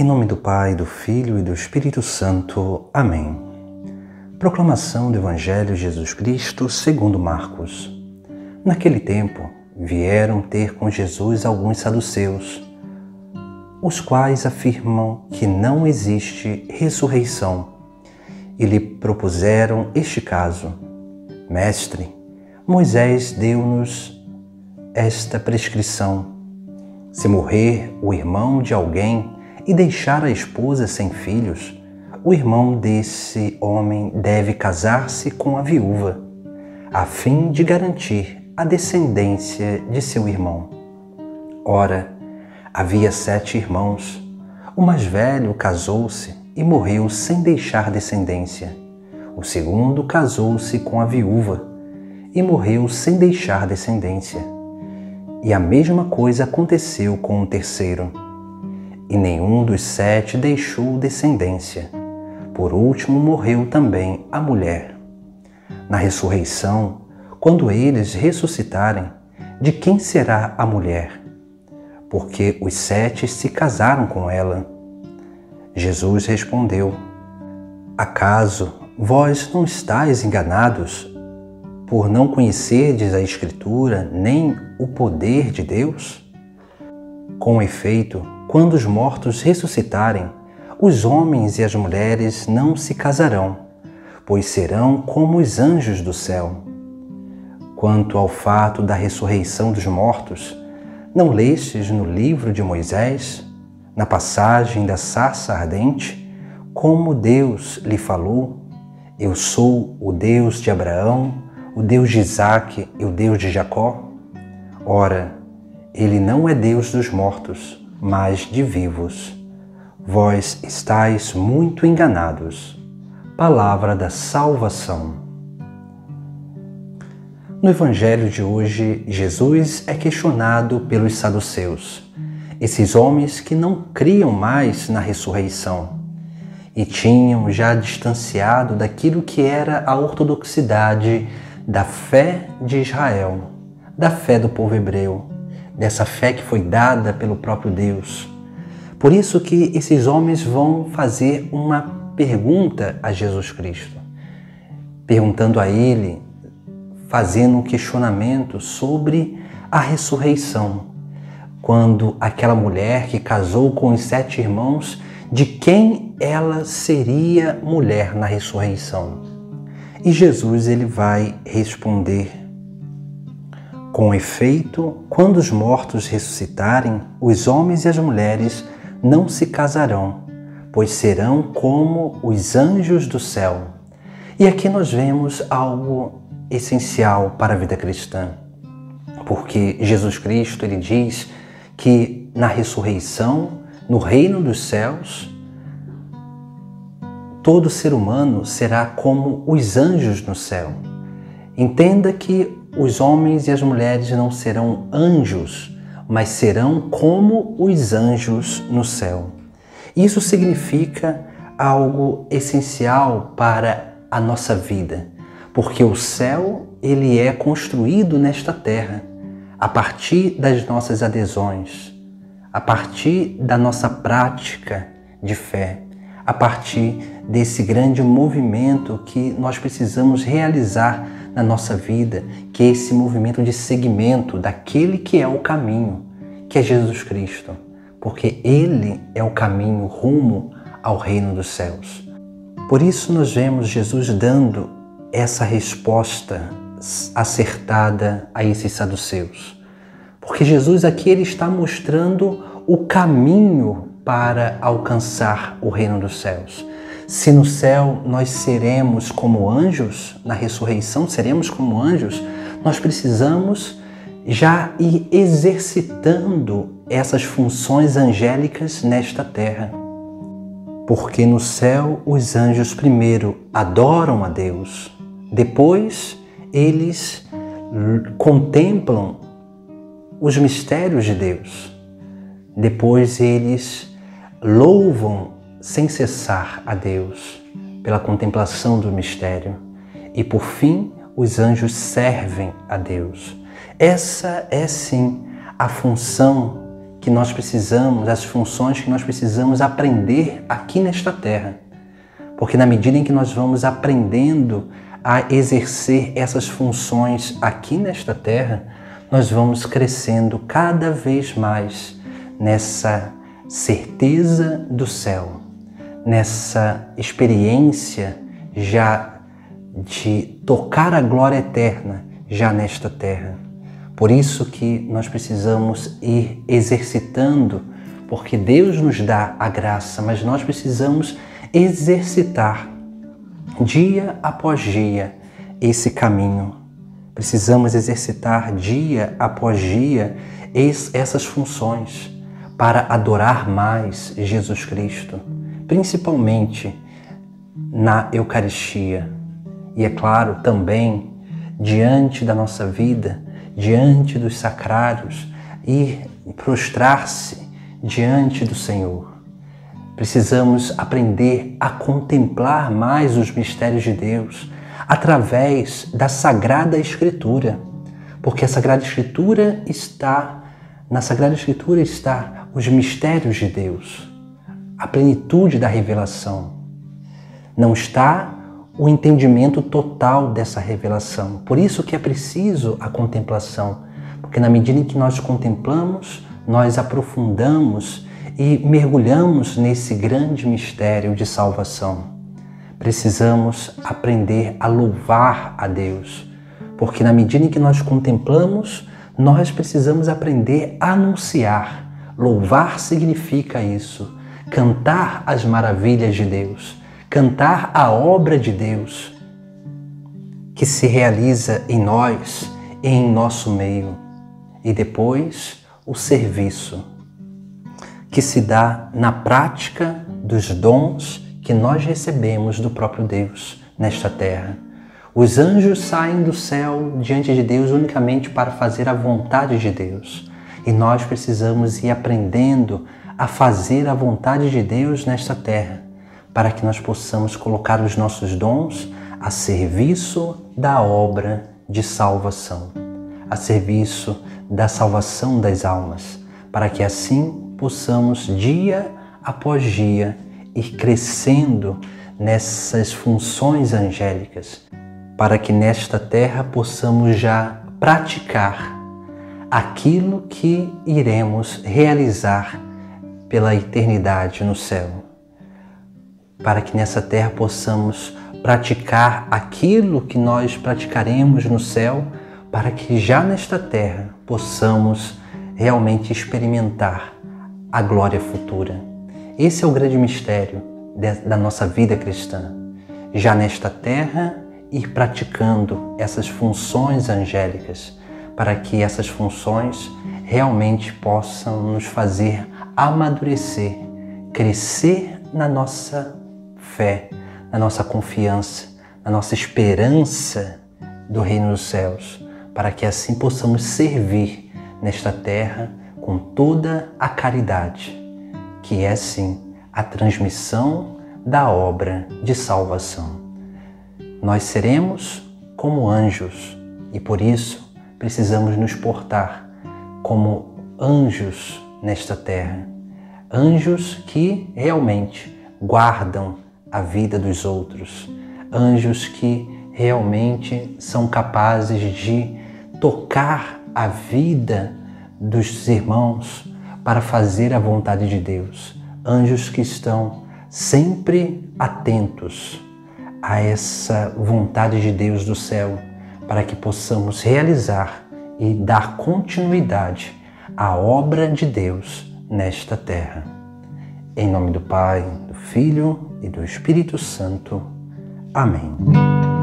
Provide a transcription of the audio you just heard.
nome do Pai, do Filho e do Espírito Santo. Amém. Proclamação do Evangelho de Jesus Cristo segundo Marcos. Naquele tempo, vieram ter com Jesus alguns saduceus, os quais afirmam que não existe ressurreição, e lhe propuseram este caso: Mestre, Moisés deu-nos esta prescrição: se morrer o irmão de alguém e deixar a esposa sem filhos, o irmão desse homem deve casar-se com a viúva, a fim de garantir a descendência de seu irmão. Ora, havia 7 irmãos. O mais velho casou-se e morreu sem deixar descendência. O segundo casou-se com a viúva e morreu sem deixar descendência. E a mesma coisa aconteceu com o terceiro. E nenhum dos 7 deixou descendência. Por último, morreu também a mulher. Na ressurreição, quando eles ressuscitarem, de quem será a mulher? Porque os 7 se casaram com ela. Jesus respondeu: acaso vós não estáis enganados por não conhecerdes a Escritura nem o poder de Deus? Com efeito, quando os mortos ressuscitarem, os homens e as mulheres não se casarão, pois serão como os anjos do céu. Quanto ao fato da ressurreição dos mortos, não lestes no livro de Moisés, na passagem da sarça ardente, como Deus lhe falou: eu sou o Deus de Abraão, o Deus de Isaque e o Deus de Jacó? Ora, ele não é Deus dos mortos, mas de vivos. Vós estáis muito enganados. Palavra da salvação. No Evangelho de hoje, Jesus é questionado pelos saduceus, esses homens que não criam mais na ressurreição e tinham já distanciado daquilo que era a ortodoxidade da fé de Israel, da fé do povo hebreu, dessa fé que foi dada pelo próprio Deus. Por isso que esses homens vão fazer uma pergunta a Jesus Cristo, perguntando a Ele, fazendo um questionamento sobre a ressurreição. Quando aquela mulher que casou com os 7 irmãos, de quem ela seria mulher na ressurreição? E Jesus ele vai responder: com efeito, quando os mortos ressuscitarem, os homens e as mulheres não se casarão, pois serão como os anjos do céu. E aqui nós vemos algo essencial para a vida cristã, porque Jesus Cristo ele diz que na ressurreição, no reino dos céus, todo ser humano será como os anjos no céu. Entenda que os homens e as mulheres não serão anjos, mas serão como os anjos no céu. Isso significa algo essencial para a nossa vida, porque o céu ele é construído nesta terra, a partir das nossas adesões, a partir da nossa prática de fé, a partir desse grande movimento que nós precisamos realizar na nossa vida, que é esse movimento de seguimento daquele que é o caminho, que é Jesus Cristo, porque Ele é o caminho rumo ao reino dos céus. Por isso nós vemos Jesus dando essa resposta acertada a esses saduceus, porque Jesus aqui ele está mostrando o caminho para alcançar o reino dos céus. Se no céu nós seremos como anjos, na ressurreição seremos como anjos, nós precisamos já ir exercitando essas funções angélicas nesta terra. Porque no céu os anjos primeiro adoram a Deus, depois eles contemplam os mistérios de Deus, depois eles louvam sem cessar a Deus pela contemplação do mistério e por fim os anjos servem a Deus. Essa é sim a função que nós precisamos, as funções que nós precisamos aprender aqui nesta terra. Porque na medida em que nós vamos aprendendo a exercer essas funções aqui nesta terra, nós vamos crescendo cada vez mais nessa certeza do céu, nessa experiência já de tocar a glória eterna já nesta terra. Por isso que nós precisamos ir exercitando, porque Deus nos dá a graça, mas nós precisamos exercitar dia após dia esse caminho. Precisamos exercitar dia após dia essas funções para adorar mais Jesus Cristo, principalmente na Eucaristia. E é claro, também diante da nossa vida, diante dos sacrários, e prostrar-se diante do Senhor. Precisamos aprender a contemplar mais os mistérios de Deus através da Sagrada Escritura, porque na Sagrada Escritura está os mistérios de Deus, a plenitude da revelação. Não está o entendimento total dessa revelação. Por isso que é preciso a contemplação, porque na medida em que nós contemplamos, nós aprofundamos e mergulhamos nesse grande mistério de salvação. Precisamos aprender a louvar a Deus, porque na medida em que nós contemplamos, nós precisamos aprender a anunciar. Louvar significa isso, cantar as maravilhas de Deus, cantar a obra de Deus que se realiza em nós e em nosso meio. E depois o serviço que se dá na prática dos dons que nós recebemos do próprio Deus nesta terra. Os anjos saem do céu diante de Deus unicamente para fazer a vontade de Deus. E nós precisamos ir aprendendo a fazer a vontade de Deus nesta terra, para que nós possamos colocar os nossos dons a serviço da obra de salvação, a serviço da salvação das almas, para que assim possamos, dia após dia, ir crescendo nessas funções angélicas, para que nesta terra possamos já praticar aquilo que iremos realizar pela eternidade no céu. Para que nessa terra possamos praticar aquilo que nós praticaremos no céu, para que já nesta terra possamos realmente experimentar a glória futura. Esse é o grande mistério da nossa vida cristã. Já nesta terra, ir praticando essas funções angélicas, para que essas funções realmente possam nos fazer amadurecer, crescer na nossa fé, na nossa confiança, na nossa esperança do reino dos céus, para que assim possamos servir nesta terra com toda a caridade, que é sim a transmissão da obra de salvação. Nós seremos como anjos e por isso precisamos nos portar como anjos nesta terra, anjos que realmente guardam a vida dos outros, anjos que realmente são capazes de tocar a vida dos irmãos para fazer a vontade de Deus, anjos que estão sempre atentos a essa vontade de Deus do céu, para que possamos realizar e dar continuidade à obra de Deus nesta terra. Em nome do Pai, do Filho e do Espírito Santo. Amém.